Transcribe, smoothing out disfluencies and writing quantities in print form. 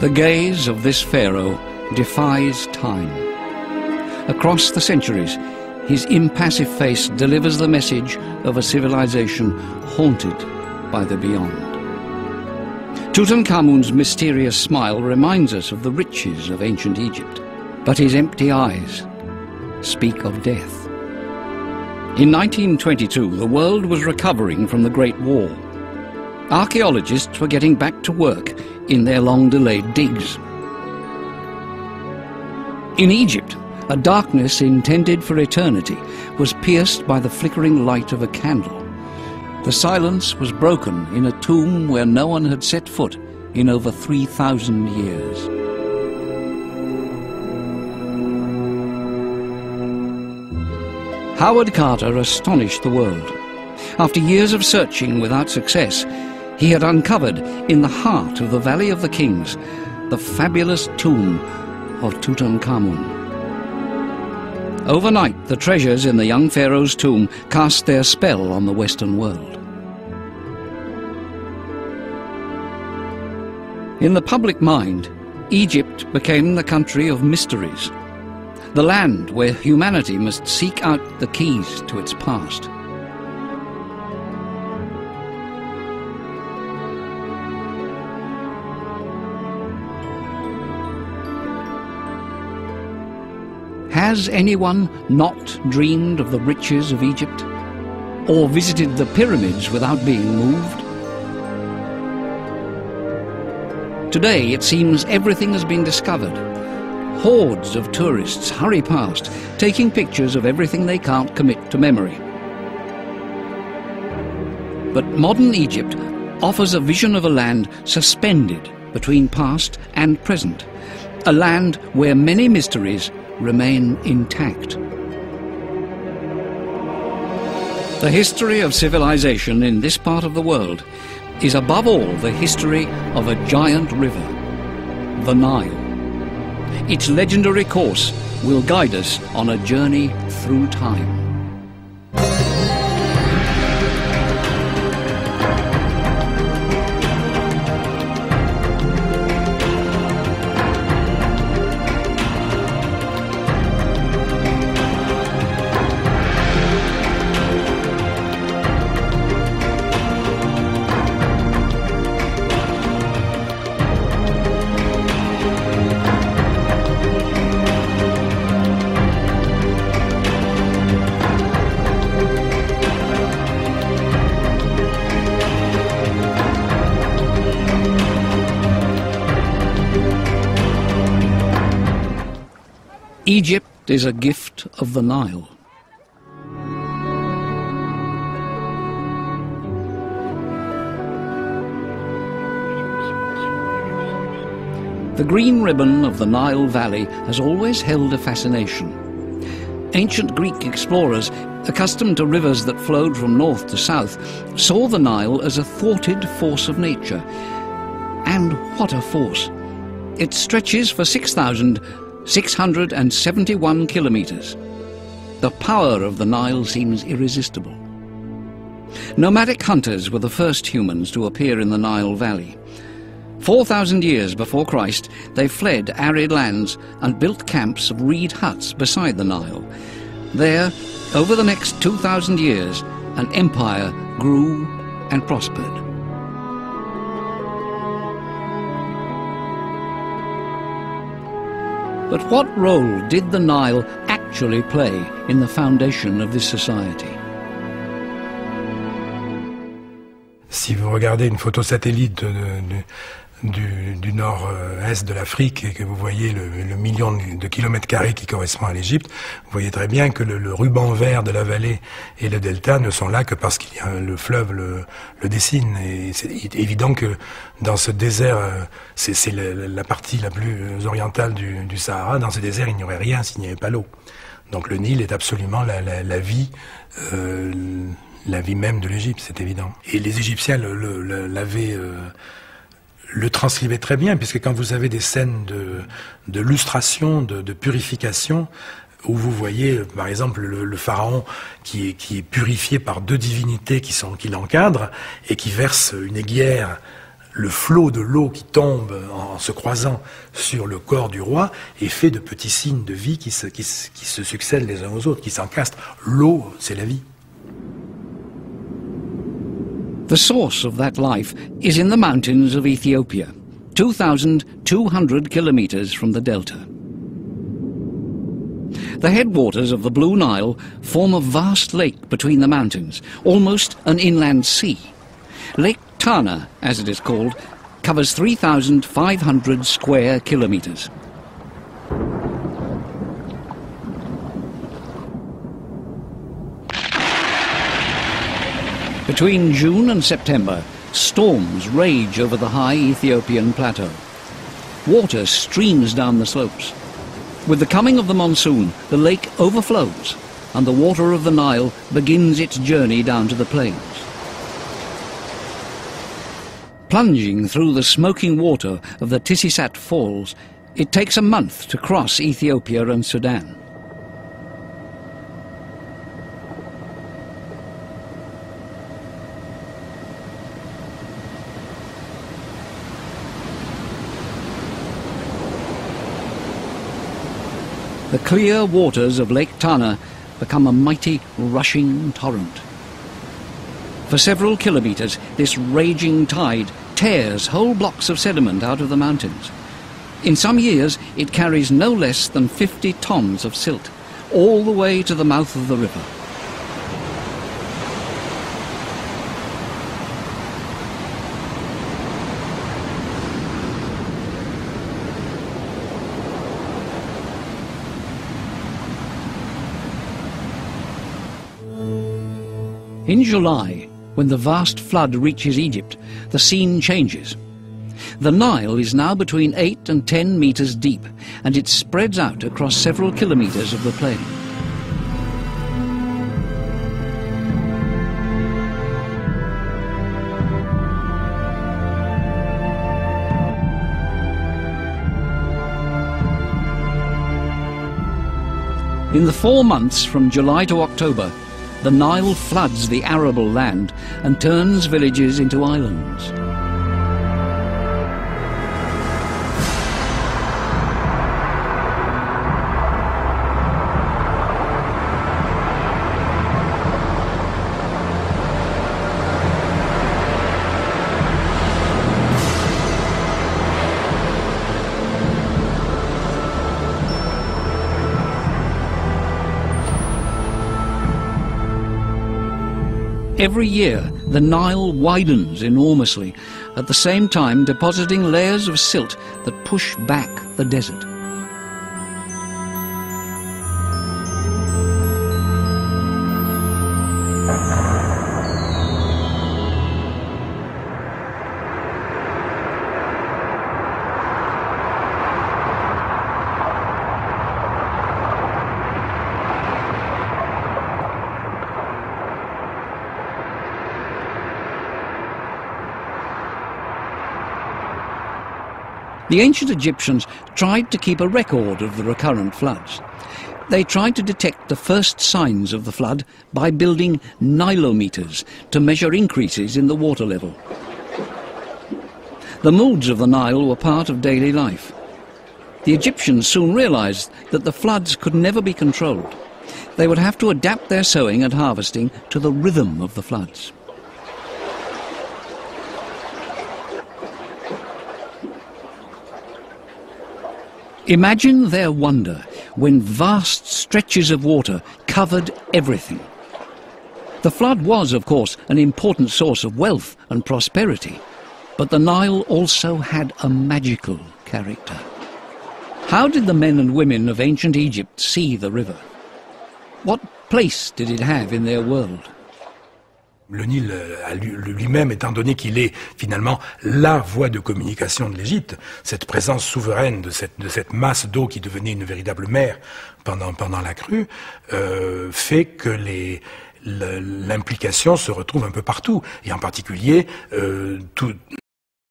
The gaze of this pharaoh defies time. Across the centuries, his impassive face delivers the message of a civilization haunted by the beyond. Tutankhamun's mysterious smile reminds us of the riches of ancient Egypt, but his empty eyes speak of death. In 1922, the world was recovering from the Great War. Archaeologists were getting back to work in their long-delayed digs. In Egypt, a darkness intended for eternity was pierced by the flickering light of a candle. The silence was broken in a tomb where no one had set foot in over 3,000 years. Howard Carter astonished the world. After years of searching without success, he had uncovered, in the heart of the Valley of the Kings, the fabulous tomb of Tutankhamun. Overnight, the treasures in the young pharaoh's tomb cast their spell on the Western world. In the public mind, Egypt became the country of mysteries, the land where humanity must seek out the keys to its past. Has anyone not dreamed of the riches of Egypt, or visited the pyramids without being moved? Today it seems everything has been discovered. Hordes of tourists hurry past, taking pictures of everything they can't commit to memory. But modern Egypt offers a vision of a land suspended between past and present, a land where many mysteries remain intact. The history of civilization in this part of the world is above all the history of a giant river, the Nile. Its legendary course will guide us on a journey through time. Egypt is a gift of the Nile. The green ribbon of the Nile Valley has always held a fascination. Ancient Greek explorers, accustomed to rivers that flowed from north to south, saw the Nile as a thwarted force of nature. And what a force! It stretches for 6,671 kilometers. The power of the Nile seems irresistible. Nomadic hunters were the first humans to appear in the Nile Valley. 4,000 years before Christ, they fled arid lands and built camps of reed huts beside the Nile. There, over the next 2,000 years, an empire grew and prospered. But what role did the Nile actually play in the foundation of this society? Si vous regardez une photo satellite du nord-est de l'Afrique et que vous voyez le million de kilomètres carrés qui correspond à l'Égypte, vous voyez très bien que le ruban vert de la vallée et le delta ne sont là que parce qu'il y a le fleuve le dessine. Et c'est évident que dans ce désert, c'est la partie la plus orientale du Sahara, dans ce désert il n'y aurait rien s'il n'y avait pas l'eau. Donc le Nil est absolument la vie même de l'Égypte, c'est évident. Et les Égyptiens le transcrivait très bien, puisque quand vous avez des scènes de lustration, de purification, où vous voyez, par exemple, le pharaon qui est purifié par deux divinités qui l'encadrent et qui versent une aiguière le flot de l'eau qui tombe en se croisant sur le corps du roi est fait de petits signes de vie qui se succèdent les uns aux autres, qui s'encastrent. L'eau, c'est la vie. The source of that life is in the mountains of Ethiopia, 2,200 kilometers from the delta. The headwaters of the Blue Nile form a vast lake between the mountains, almost an inland sea. Lake Tana, as it is called, covers 3,500 square kilometers. Between June and September, storms rage over the high Ethiopian plateau. Water streams down the slopes. With the coming of the monsoon, the lake overflows, and the water of the Nile begins its journey down to the plains. Plunging through the smoking water of the Tissisat Falls, it takes a month to cross Ethiopia and Sudan. The clear waters of Lake Tana become a mighty rushing torrent. For several kilometers, this raging tide tears whole blocks of sediment out of the mountains. In some years, it carries no less than 50 tons of silt, all the way to the mouth of the river. In July, when the vast flood reaches Egypt, the scene changes. The Nile is now between 8 and 10 meters deep, and it spreads out across several kilometers of the plain. In the 4 months from July to October, the Nile floods the arable land and turns villages into islands. Every year, the Nile widens enormously, at the same time depositing layers of silt that push back the desert. The ancient Egyptians tried to keep a record of the recurrent floods. They tried to detect the first signs of the flood by building nilometers to measure increases in the water level. The moods of the Nile were part of daily life. The Egyptians soon realized that the floods could never be controlled. They would have to adapt their sowing and harvesting to the rhythm of the floods. Imagine their wonder when vast stretches of water covered everything. The flood was, of course, an important source of wealth and prosperity, but the Nile also had a magical character. How did the men and women of ancient Egypt see the river? What place did it have in their world? Le Nil lui-même, étant donné qu'il est finalement la voie de communication de l'Égypte, cette présence souveraine de cette masse d'eau qui devenait une véritable mer pendant la crue, fait que l'implication se retrouve un peu partout, et en particulier